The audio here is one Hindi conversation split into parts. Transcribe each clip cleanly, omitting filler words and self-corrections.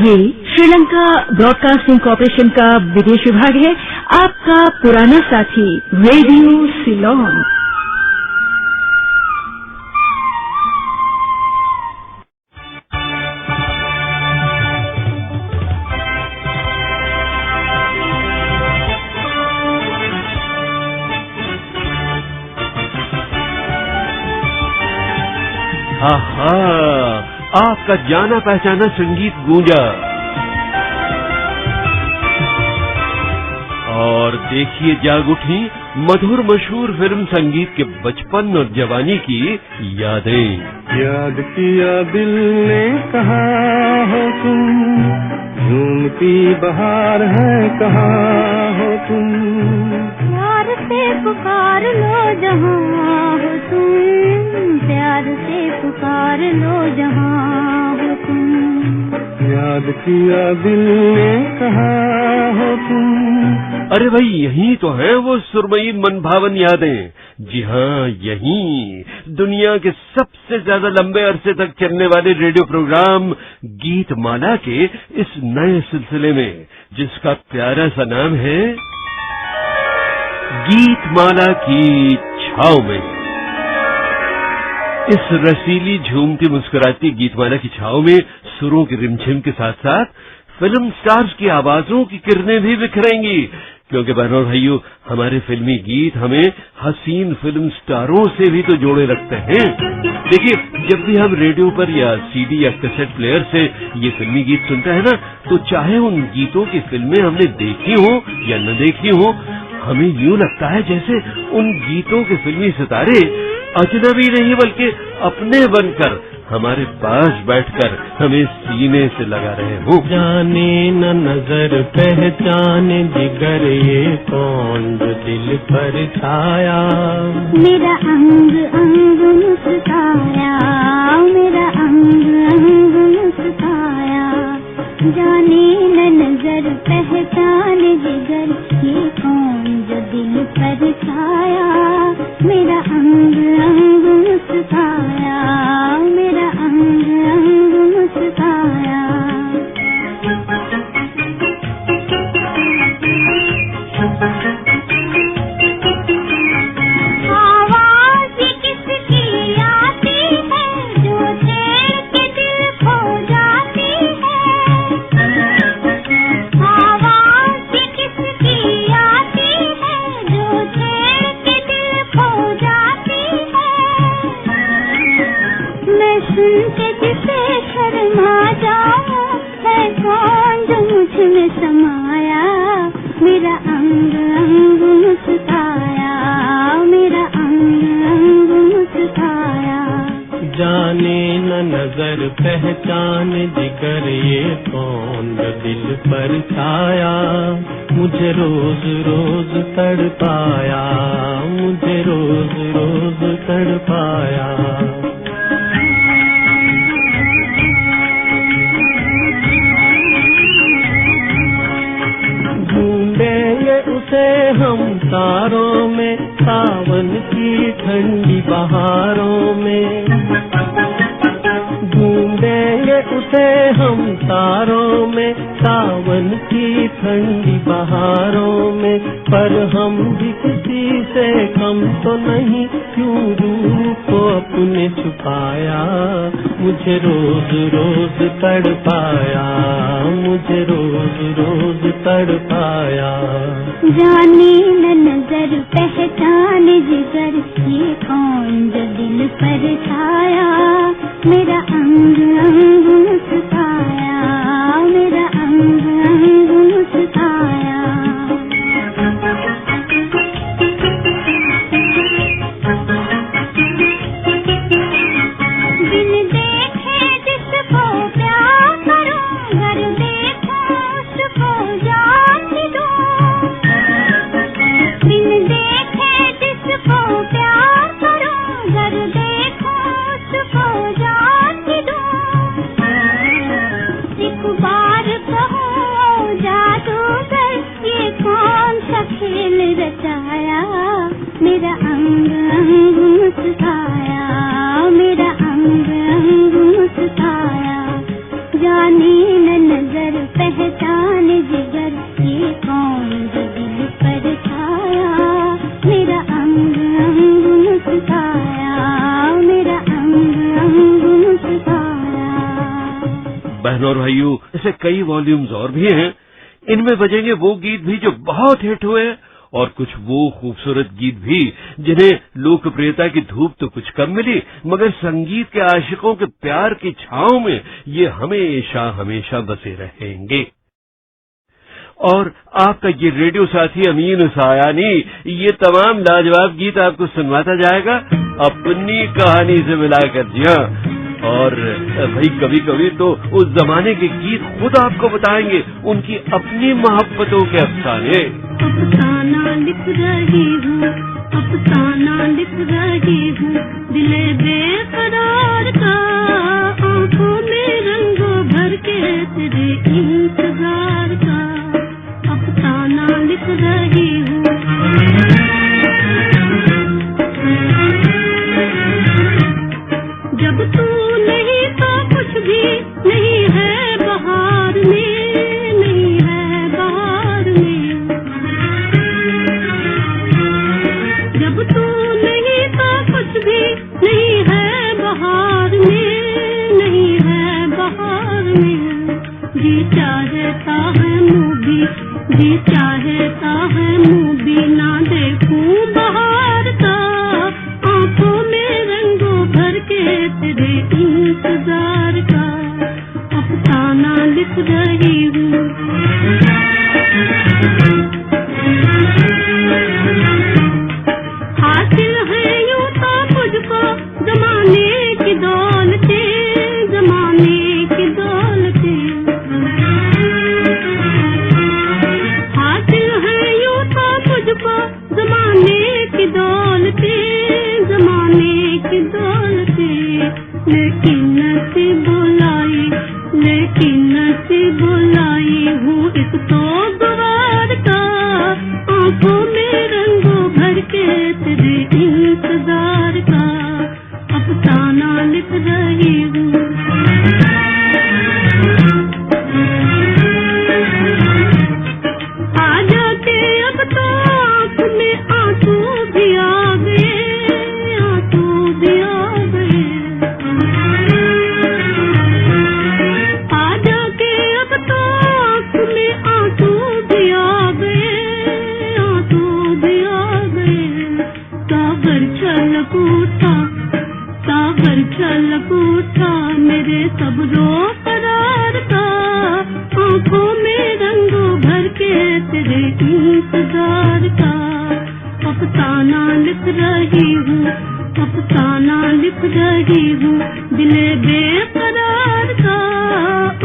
ये श्रीलंका ब्रॉडकास्टिंग कॉरपोरेशन का विदेश विभाग है, आपका पुराना साथी रेडियो सिलोन। आहा, आपका जाना पहचाना संगीत गूंजा और देखिए जाग उठी मधुर मशहूर फिल्म संगीत के बचपन और जवानी की यादें। याद किया दिल ने कहा हो तुम, झूमती बहार है कहाँ हो तुम, प्यार से पुकार लो जहाँ हो तुम, प्यार से पुकार लो जहाँ हो तुम, याद किया दिल ने कहा हो तुम। अरे भाई यही तो है वो सुरमई मनभावन यादें। जी हाँ, यही दुनिया के सबसे ज्यादा लंबे अरसे तक चलने वाले रेडियो प्रोग्राम गीत माला के इस नए सिलसिले में, जिसका प्यारा सा नाम है गीत माला की छाव में। इस रसीली झूमती मुस्कुराती गीतमाला की छाव में सुरों की रिमझिम के साथ साथ फिल्म स्टार्स की आवाजों की किरणें भी बिखरेंगी, क्योंकि बहनों और भाइयों, हमारे फिल्मी गीत हमें हसीन फिल्म स्टारों से भी तो जोड़े रखते हैं। देखिए, जब भी हम रेडियो पर या सीडी या कैसेट प्लेयर से ये फिल्मी गीत सुनते हैं ना, तो चाहे उन गीतों की फिल्में हमने देखी हो या न देखी हो, हमें यूं लगता है जैसे उन गीतों के फिल्मी सितारे अजनबी नहीं बल्कि अपने बनकर हमारे पास बैठकर हमें सीने से लगा रहे हो। जाने न नजर पहचाने जिगर ये कौन जो दिल पर छाया, मेरा अंग अंग मुस्काया, मेरा अंग अंग मुस्काया, जाने न नजर पहचाने जिगर ये कौन जो दिल पर छाया, मेरा अंग अंग मुस्काया, मेरा अंग अंग मुस्काया। आवाज़ किसकी आती है जो छेड़ के दिल खो जाती है, आवाज़ किसकी आती है जो छेड़ के दिल खो जाती है, मैं सुन के जिसे शर्मा जाऊं, है कौन जो मुझ में समाया, मेरा अंग अंग मुस्काया, मेरा अंग अंग मुस्काया। जाने न नजर पहचाने जिगर ये कौन जो दिल पर छाया, मुझे रोज रोज तड़पाया, मुझे रोज रोज तड़पाया। ढूंढेंगे उसे हम तारों में, सावन की ठंडी बहारों में, ढूंढेंगे उसे हम तारों में, सावन की ठंडी बहारों में, पर हम भी किसी से कम तो नहीं, क्यों रूप को अपने छुपाया, मुझे रोज रोज तड़पाया, मुझे रोज रोज तड़पाया। जाने न नजर पहचाने जिगर ये कौन जो दिल पर छाया, मेरा अंग अंग मुस्काया, मेरा अंग अंग मुस्काया। बिन देखे जिसको प्यार करूं, घर देखूं उसको जाने दूं, बिन देखे जिसको प्यार करूं, घर देखूं उसको जाने दूं, एक बार कहूं जादूगर ये कौन सा खेल रचाया, मेरा अंग अंग मुस्काया, मेरा अंग अंग मुस्काया, जाने न नजर ऐसे कई वॉल्यूम्स और भी हैं। इनमें बजेंगे वो गीत भी जो बहुत हिट हुए और कुछ वो खूबसूरत गीत भी जिन्हें लोकप्रियता की धूप तो कुछ कम मिली, मगर संगीत के आशिकों के प्यार की छांव में ये हमेशा हमेशा बसे रहेंगे। और आपका ये रेडियो साथी अमीन सायानी ये तमाम लाजवाब गीत आपको सुनवाता जाएगा अपनी कहानी से मिलाकर। जी हाँ, और भाई कभी कभी तो उस जमाने के गीत खुद आपको बताएंगे उनकी अपनी मोहब्बतों के अफसाने। अफसाना लिख रही हूँ, अफसाना लिख रही हूँ, दिले बेकरार का, आंखों में रंगों भर के तेरे इंतजार का, अफसाना लिख रही हूँ। जब तू नहीं तो कुछ भी नहीं है बहार में, नहीं है बहार में। जब तू नहीं तो कुछ भी नहीं है बहार में, नहीं है बहार में। जी चाहता है मुँह भी, जी चाहता है मुँह भी ना देखूं बहार का, आंखों में रंगों भर के तेरे इंतजार का, अफसाना लिख रही हूँ। हासिल है यूं तो मुझको जमाने की दौलतें, जमाने की दौलतें। हासिल है यूं तो मुझको जमाने की दौलतें, जमाने की दौलतें। लेकिन नसीब बुलाई, लेकिन नसीब बुलाई हूँ एक तो गवार का, आंखों में रंगों भर के तेरे इंतजार का, अफसाना लिख रही हूँ। आ जाते अब तो आँख में आंसू भी आ गए, आंसू भी आ गए। आ जाते अब तो आँख में आंसू भी आ गए, आंसू भी आ गए। सागर छलक उठा, सागर छलक उठा मेरे सब्रो करार का, आंखों में रंगों भर के तेरे इंतजार का, अफसाना लिख रही हूँ, अफसाना लिख रही हूँ, दिले बेकरार का,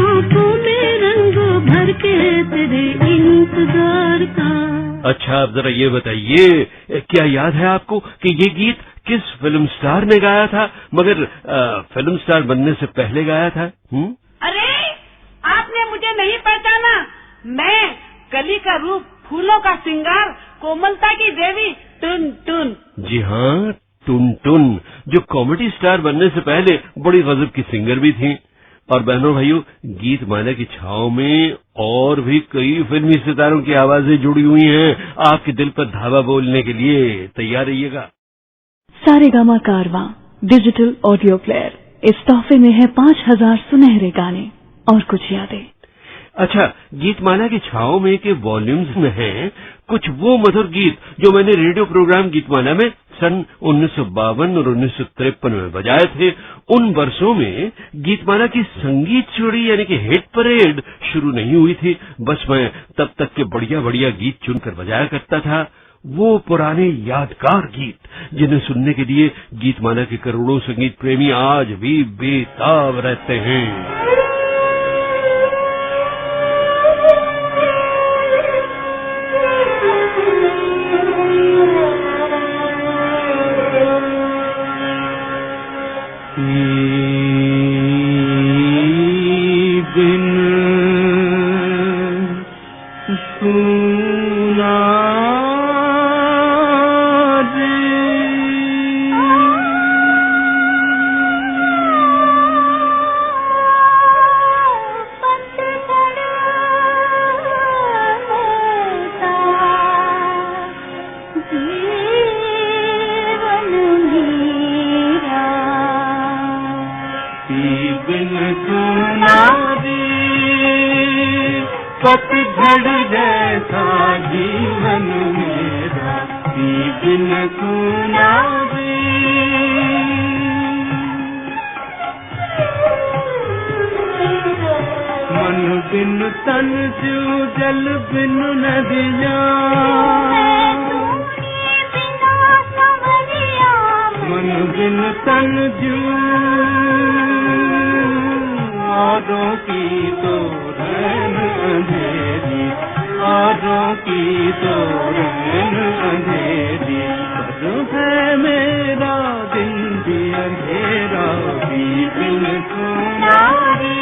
आंखों में रंगों भर के तेरे इंतजार का। अच्छा, आप जरा ये बताइए, क्या याद है आपको कि ये गीत किस फिल्म स्टार ने गाया था, मगर फिल्म स्टार बनने से पहले गाया था? अरे, आपने मुझे नहीं पहचाना? मैं कली का रूप, फूलों का श्रृंगार, कोमलता की देवी टुन टुन। जी हाँ, टुन टुन, जो कॉमेडी स्टार बनने से पहले बड़ी गजब की सिंगर भी थी। और बहनों भाइयों, गीतमाला की छाव में और भी कई फिल्मी सितारों की आवाजें जुड़ी हुई हैं। आपके दिल पर धावा बोलने के लिए तैयार रहिएगा। सारेगामा कारवां डिजिटल ऑडियो प्लेयर, इस तोहफे में है 5000 सुनहरे गाने और कुछ यादें। अच्छा, गीतमाला की छाव में के वॉल्यूम्स में हैं कुछ वो मधुर गीत जो मैंने रेडियो प्रोग्राम गीतमाला में सन 1952 और 1953 में बजाए थे। उन वर्षों में गीतमाला की संगीत चोरी यानी कि हिट परेड शुरू नहीं हुई थी। बस मैं तब तक के बढ़िया बढ़िया गीत चुनकर बजाया करता था, वो पुराने यादगार गीत जिन्हें सुनने के लिए गीतमाला के करोड़ों संगीत प्रेमी आज भी बेताब रहते हैं। बिन सुना दी पतझड़ जैसा जीवन मेरा, पी बिन सुना रे। मन बिन तन जीव जल बिन नदियाँ, मन बिन तन जीव औरों की तो रैन अंधेरी, औरों की तो रैन अंधेरी, पर है मेरा दिन भी अंधेरा, भी बिन सुना रे।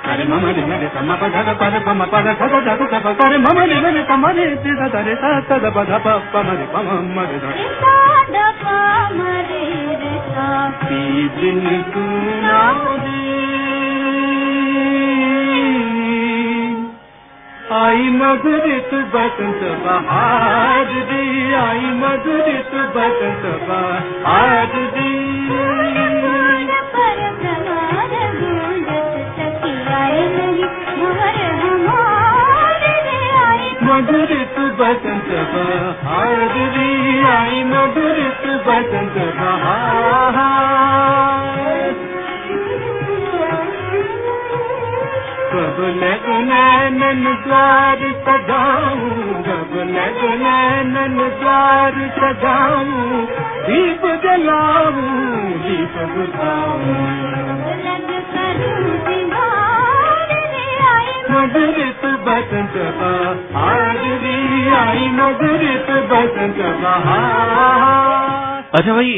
अरे मम रे मरे सम पद पद पम पद ध ध ध ध अरे मम रे मरे सम रे ति ध ध रे सा ध ध प ध प म रे पम म रे ध ध प म रे रे सा, पी बिन सुना रे। आई मधुरित बसंत बहार दी, आई मधुरित बसंत बहार दी, मधुरित बसंत बहार दी, आई मधुरित बसंत बहार। कब लग नैनन द्वार सजाऊं, कब लग नैनन द्वार सजाऊं, दीप जलाऊं, दीप बुझाऊं, मधुरित बसंत बहार दी, आई मधुरित बसंत बहार। अच्छा भाई,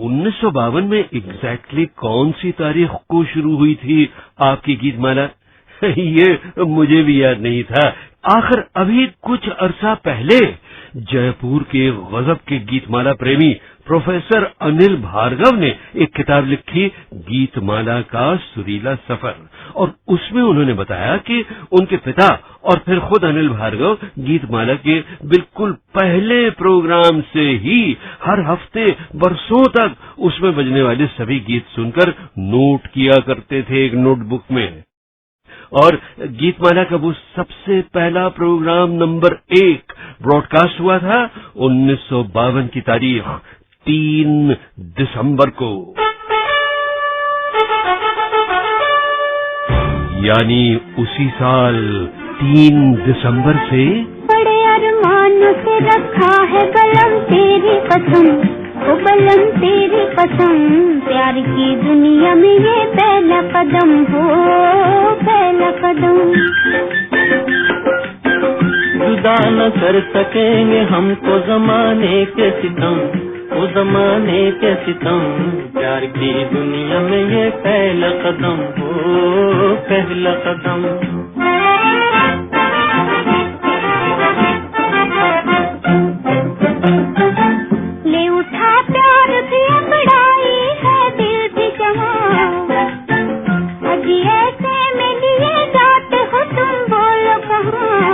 1952 में एग्जैक्टली कौन सी तारीख को शुरू हुई थी आपकी गीतमाला? ये मुझे भी याद नहीं था। आखिर अभी कुछ अरसा पहले जयपुर के गजब के गीतमाला प्रेमी प्रोफेसर अनिल भार्गव ने एक किताब लिखी, गीतमाला का सुरीला सफर, और उसमें उन्होंने बताया कि उनके पिता और फिर खुद अनिल भार्गव गीतमाला के बिल्कुल पहले प्रोग्राम से ही हर हफ्ते बरसों तक उसमें बजने वाले सभी गीत सुनकर नोट किया करते थे एक नोटबुक में। और गीतमाला का वो सबसे पहला प्रोग्राम नंबर 1 ब्रॉडकास्ट हुआ था 1952 की तारीख 3 दिसंबर को, यानी उसी साल 3 दिसंबर से। बड़े अरमानों से रखा है बलम तेरी कसम, ओ बलम तेरी कसम, प्यार की दुनिया में ये पहला कदम हो, पहला कदम। जुदा न कर सकेंगे हमको जमाने के सितम, ओ जमाने के सितम, प्यार की दुनिया में ये पहला कदम हो, पहला कदम। ले उठा प्यार की बड़ाई है दिल की जहां, अजी ऐसे में लिए जाते हो तुम बोलो कहाँ,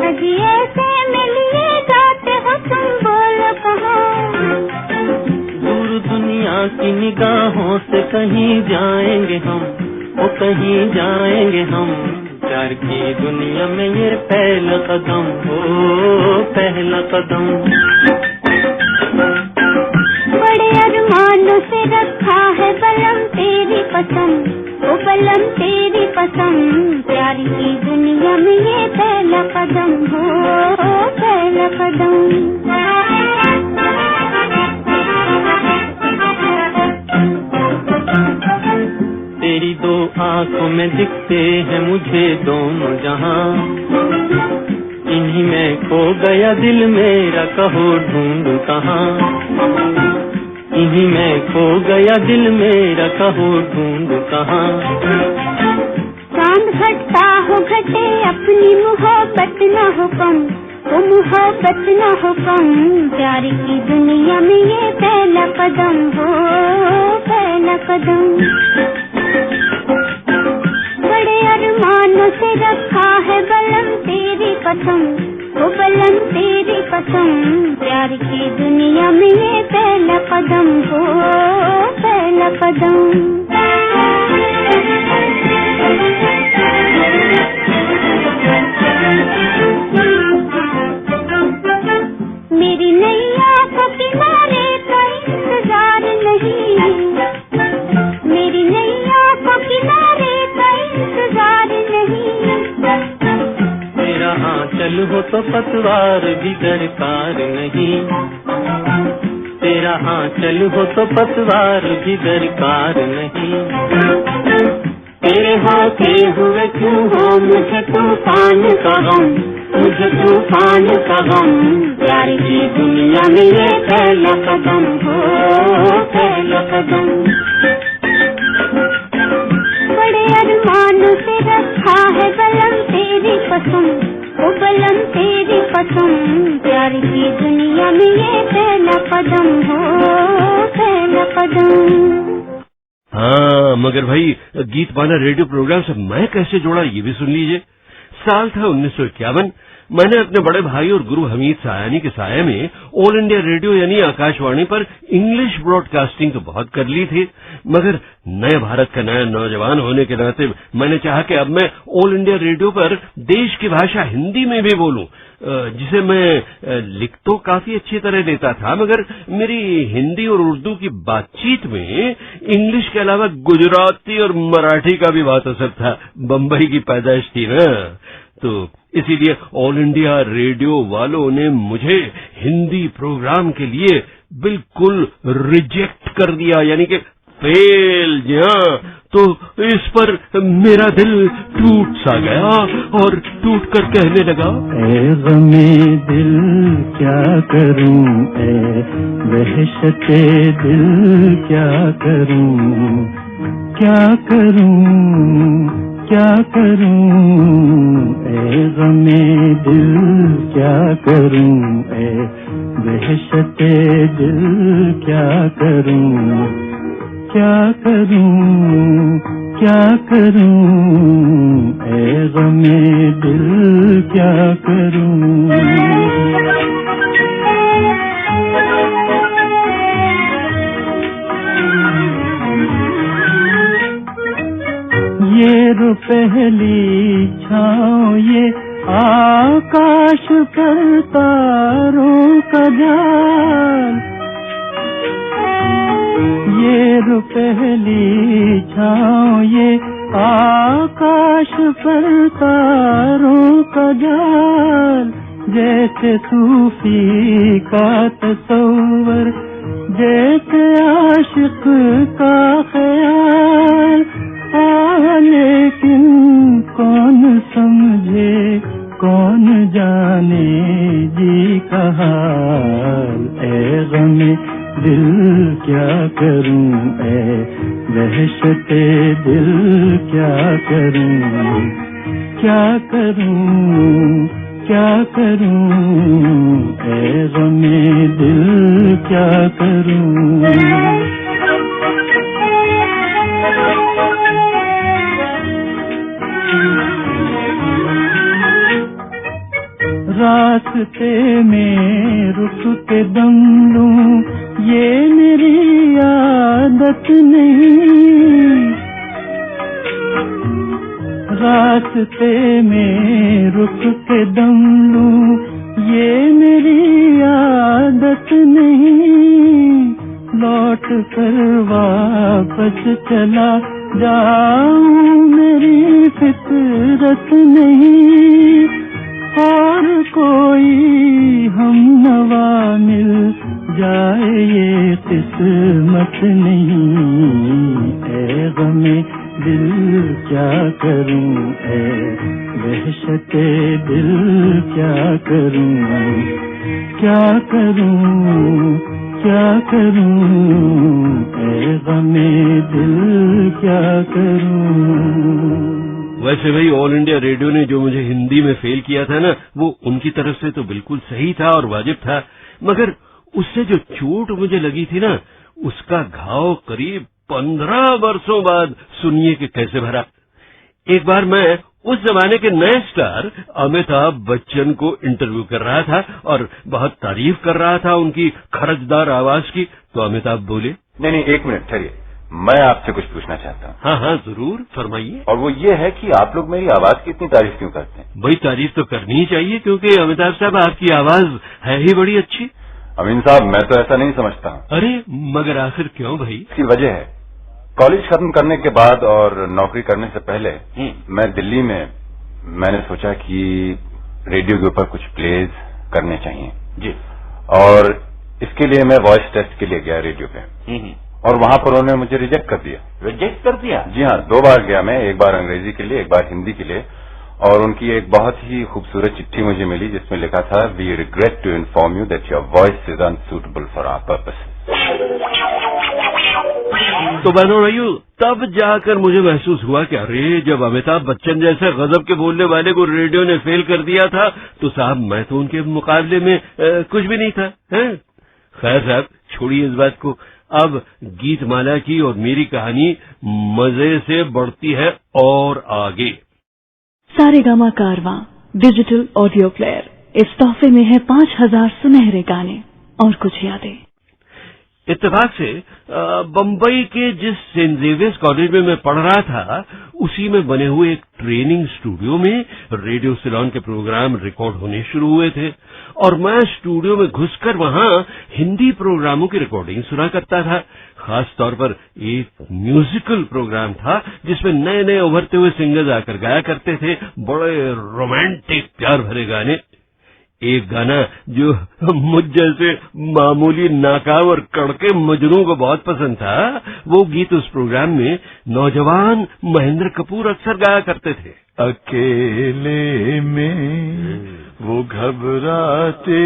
अजी ऐसे में लिए जाते हो तुम बोलो कहाँ। दूर दुनिया की निगाहों से कहीं जाएंगे हम, वो कहीं जाएंगे हम, प्यार की दुनिया में ये पहला कदम हो, पहला कदम। बड़े अरमानों से रखा है बलम तेरी कसम, ओ बलम तेरी कसम, प्यार की दुनिया में ये पहला कदम हो, पहला कदम। तेरी दो आंखों में दिखते हैं मुझे दोनों जहां, इन्हीं में खो गया दिल मेरा, कहो ढूंढूं कहाँ, इन्हीं में खो गया दिल मेरा, कहो ढूंढूं कहाँ। चांद घटता हो घटे अपनी मोहब्बत न हो कम, वो मोहब्बत न हो कम, प्यार की दुनिया में ये पहला कदम हो, पहला कदम। बड़े अरमान से रखा है बलम तेरी कसम, ओ बलम तेरी कसम, प्यार की दुनिया में ये पहला कदम हो, पहला कदम। मेरी नैया को किनारे का इंतजार नहीं, मेरी नैया को किनारे का इंतजार नहीं। मेरा आंचल हो तो पतवार भी दरकार नहीं, तेरा आंचल हो तो पतवार भी दरकार नहीं। तेरे होते हुए क्यों हो मुझे तूफान का गम, मुझे तूफान का गम, प्यार की दुनिया में ये पहला कदम हो, पहला कदम। बड़े अरमान से रखा है बलम तेरी कसम, ओ बलम तेरी कसम, प्यार की दुनिया में ये पहला कदम हो, पहला कदम। हाँ, मगर भाई गीतमाला रेडियो प्रोग्राम से मैं कैसे जोड़ा ये भी सुन लीजिए। साल था 1951। मैंने अपने बड़े भाई और गुरु हमीद सायानी के साये में ऑल इंडिया रेडियो यानी आकाशवाणी पर इंग्लिश ब्रॉडकास्टिंग तो बहुत कर ली थी, मगर नए भारत का नया नौजवान होने के नाते मैंने चाहा कि अब मैं ऑल इंडिया रेडियो पर देश की भाषा हिंदी में भी बोलूं, जिसे मैं लिख तो काफी अच्छी तरह लेता था, मगर मेरी हिंदी और उर्दू की बातचीत में इंग्लिश के अलावा गुजराती और मराठी का भी बहुत असर था। बम्बई की पैदाइश थी ना, तो इसीलिए ऑल इंडिया रेडियो वालों ने मुझे हिंदी प्रोग्राम के लिए बिल्कुल रिजेक्ट कर दिया, यानी कि फेल। हाँ, तो इस पर मेरा दिल टूट सा गया और टूट कर कहने लगा, ऐ गमे दिल क्या करूं, ऐ वहशते दिल क्या करूं, क्या करूं, क्या करूं, ऐ गमे दिल क्या करूं, ऐ वहशते दिल क्या करूं, क्या करूं, क्या करूं, ऐ गमे दिल क्या करूं। ये रो पहली छाँव ये आकाश पर तारों का जाल, ये रो पहली छाँव ये आकाश पर तारों का जाल, जैसे सूफी का तसव्वुर, जैसे आशिक का ख्याल। लेकिन कौन समझे कौन जाने जी का हाल, ऐ गमे दिल क्या करूं, ऐ वहशते दिल क्या करूं, क्या करूं, क्या करूं, ऐ गमे दिल क्या करूं। रास्ते में रुक के दम लूं ये मेरी आदत नहीं, रास्ते में रुक के दम लूं ये मेरी आदत नहीं, लौट कर वापस चला जाऊं मेरी फितरत नहीं, और कोई हम नवा मिल जाए ये किस्मत नहीं, ऐ गमे दिल क्या करूं, ऐ वहशते दिल क्या करूं, क्या करूं, क्या करूं, ऐ गमे दिल क्या करूं। वैसे भाई ऑल इंडिया रेडियो ने जो मुझे हिंदी में फेल किया था ना, वो उनकी तरफ से तो बिल्कुल सही था और वाजिब था, मगर उससे जो चोट मुझे लगी थी ना, उसका घाव करीब 15 वर्षों बाद सुनिए कि कैसे भरा। एक बार मैं उस जमाने के नए स्टार अमिताभ बच्चन को इंटरव्यू कर रहा था और बहुत तारीफ कर रहा था उनकी खरजदार आवाज की। तो अमिताभ बोले, नहीं, एक मिनट ठहरिए, मैं आपसे कुछ पूछना चाहता हूँ। हाँ हाँ जरूर, फरमाइए। और वो ये है कि आप लोग मेरी आवाज की इतनी तारीफ क्यों करते हैं? भाई तारीफ तो करनी ही चाहिए, क्योंकि अमिताभ साहब आपकी आवाज है ही बड़ी अच्छी। अमीन साहब, मैं तो ऐसा नहीं समझता हूँ। अरे मगर आखिर क्यों भाई? इसकी वजह है, कॉलेज खत्म करने के बाद और नौकरी करने से पहले मैं दिल्ली में मैंने सोचा कि रेडियो के ऊपर कुछ प्लेज करने चाहिए जी। और इसके लिए मैं वॉइस टेस्ट के लिए गया रेडियो पे, और वहां पर उन्होंने मुझे रिजेक्ट कर दिया। रिजेक्ट कर दिया? जी हाँ, 2 बार गया मैं, एक बार अंग्रेजी के लिए, एक बार हिंदी के लिए। और उनकी एक बहुत ही खूबसूरत चिट्ठी मुझे मिली जिसमें लिखा था, we regret to inform you that your voice is unsuitable for our purpose. तो बहनों भाइयों, तब जाकर मुझे महसूस हुआ कि अरे जब अमिताभ बच्चन जैसे गजब के बोलने वाले को रेडियो ने फेल कर दिया था तो साहब मैं तो उनके मुकाबले में कुछ भी नहीं था। हैं? खैर साहब छोड़िए इस बात को। अब गीतमाला की और मेरी कहानी मजे से बढ़ती है और आगे। सारेगामा कारवां डिजिटल ऑडियो प्लेयर, इस तोहफे में है 5000 सुनहरे गाने और कुछ यादें। इत्तेफाक से बम्बई के जिस सेंट जेवियर्स कॉलेज में मैं पढ़ रहा था उसी में बने हुए एक ट्रेनिंग स्टूडियो में रेडियो सिलोन के प्रोग्राम रिकॉर्ड होने शुरू हुए थे, और मैं स्टूडियो में घुसकर वहां हिंदी प्रोग्रामों की रिकॉर्डिंग सुना करता था। खास तौर पर एक म्यूजिकल प्रोग्राम था जिसमें नए नए उभरते हुए सिंगर्स आकर गाया करते थे, बड़े रोमांटिक प्यार भरे गाने। एक गाना जो मुझ जैसे मामूली नाकाम और कड़के मजनू को बहुत पसंद था, वो गीत उस प्रोग्राम में नौजवान महेंद्र कपूर अक्सर गाया करते थे। अकेले में वो घबराते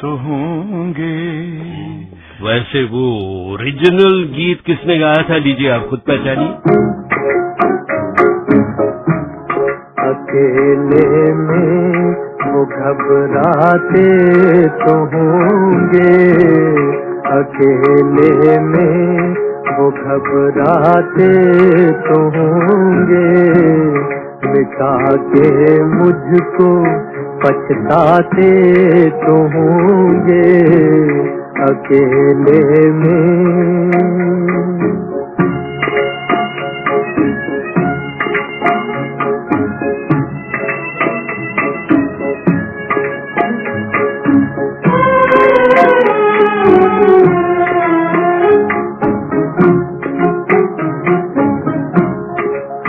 तो होंगे। वैसे वो ओरिजिनल गीत किसने गाया था, लीजिए आप खुद पहचानिए। अकेले में वो घबराते तो होंगे, अकेले में वो घबराते तो होंगे, मिटा के मुझको पछताते तो होंगे, अकेले में।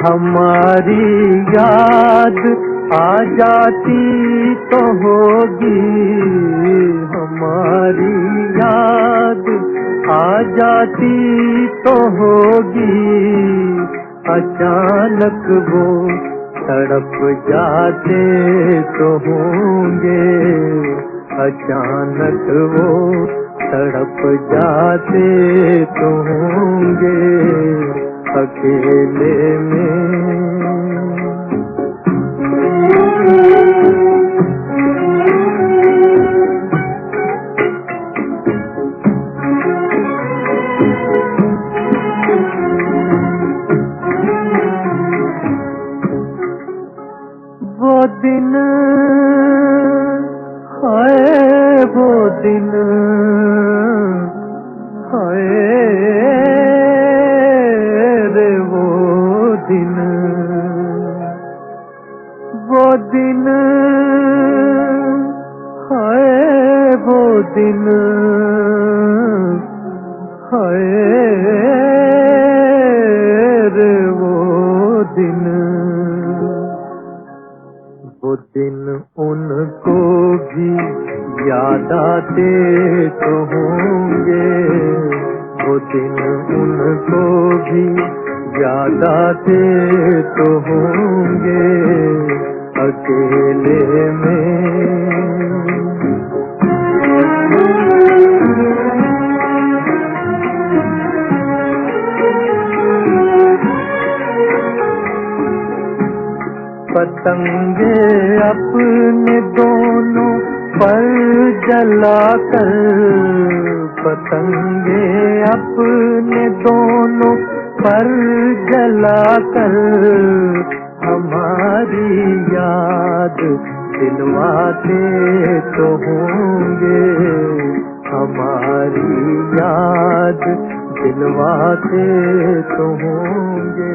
हमारी याद आ जाती तो होगी, हमारी याद आ जाती तो होगी, अचानक वो तड़प जाते तो होंगे, अचानक वो तड़प जाते तो होंगे, अकेले में। वो दिन हाय, वो दिन हाय रे, वो दिन, वो दिन हाय, वो दिन हाय रे, वो दिन, वो दिन उनको भी याद आते तो होंगे, वो दिन उनको भी याद आते तो होंगे, अकेले में। पतंगे अपने दोनों पर जलाकर, पतंगे अपने दोनों पर जलाकर, हम हमारी याद दिलवाते तो होंगे, हमारी याद दिलवाते तो होंगे।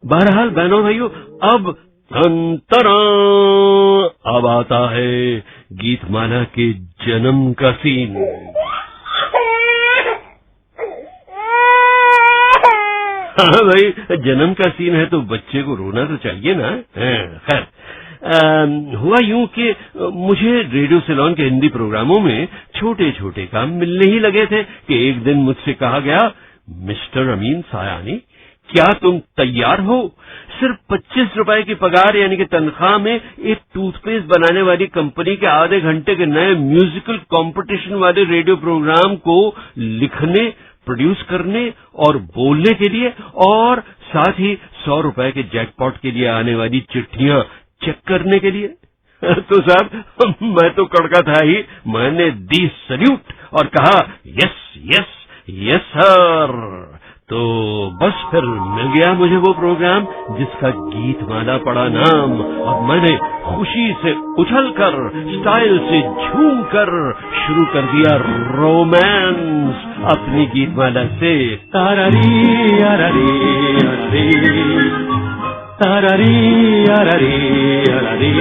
बहरहाल बहनों भाइयों, अब तंतरा अब आता है गीतमाला के जन्म का सीन। हाँ भाई, जन्म का सीन है तो बच्चे को रोना तो चाहिए ना। खैर, हुआ यूं कि मुझे रेडियो सिलोन के हिंदी प्रोग्रामों में छोटे छोटे काम मिलने ही लगे थे कि एक दिन मुझसे कहा गया, मिस्टर अमीन सायानी, क्या तुम तैयार हो? सिर्फ 25 रुपए की पगार यानी कि तनख्वाह में एक टूथपेस्ट बनाने वाली कंपनी के आधे घंटे के नए म्यूजिकल कंपटीशन वाले रेडियो प्रोग्राम को लिखने, प्रोड्यूस करने और बोलने के लिए, और साथ ही 100 रुपए के जैकपॉट के लिए आने वाली चिट्ठियां चेक करने के लिए। तो साहब, मैं तो कड़का था ही। मैंने दी सल्यूट और कहा, यस यस यस सर। तो बस फिर मिल गया मुझे वो प्रोग्राम जिसका गीतमाला पड़ा नाम, और मैंने खुशी से उछलकर, स्टाइल से झूमकर शुरू कर दिया रोमांस अपनी गीतमाला से। तारारी अरारी अरारी, तारारी अरारी अरारी,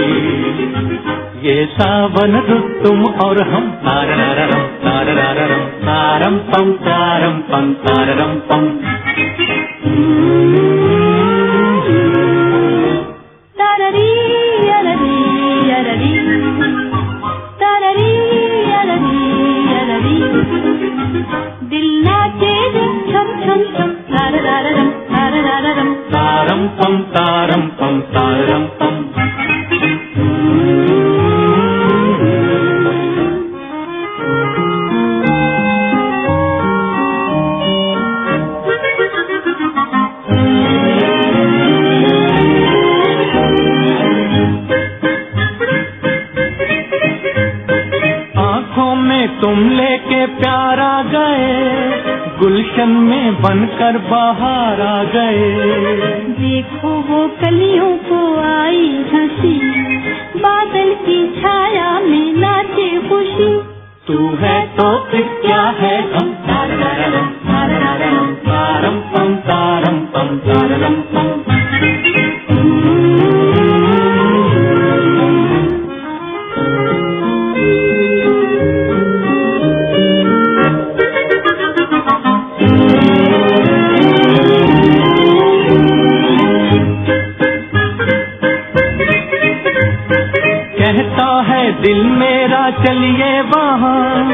ये सावन रुत तुम और हम, तारारारम तारारारम तारम पम तारम पम। तारारी अरारी अरारी, तारारी अरारी अरारी, दिल नाचे छम छम छम, तारारारम तारारारम तारम पम तारम पम। तुम लेके प्यार आ गए, गुलशन में बनकर बाहर आ गए। देखो वो कलियों को आई हंसी, बादल की छाया में नाचे खुशी। तू है तो फिर क्या है हम, तारारारम तारारारम तारम पम तारम पम। दिल मेरा चलिए वहाँ,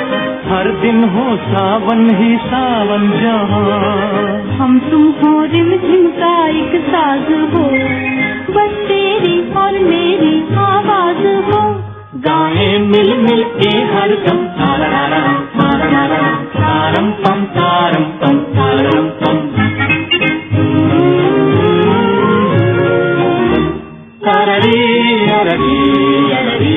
हर दिन हो सावन ही सावन जहाँ। हम तुम हो रिमझिम का एक साज हो, बस तेरी और मेरी आवाज हो। गाएं मिल मिल के हर दम, तारारारम तारारारम तारम पम तारम पम। तारारी अरारी अरारी,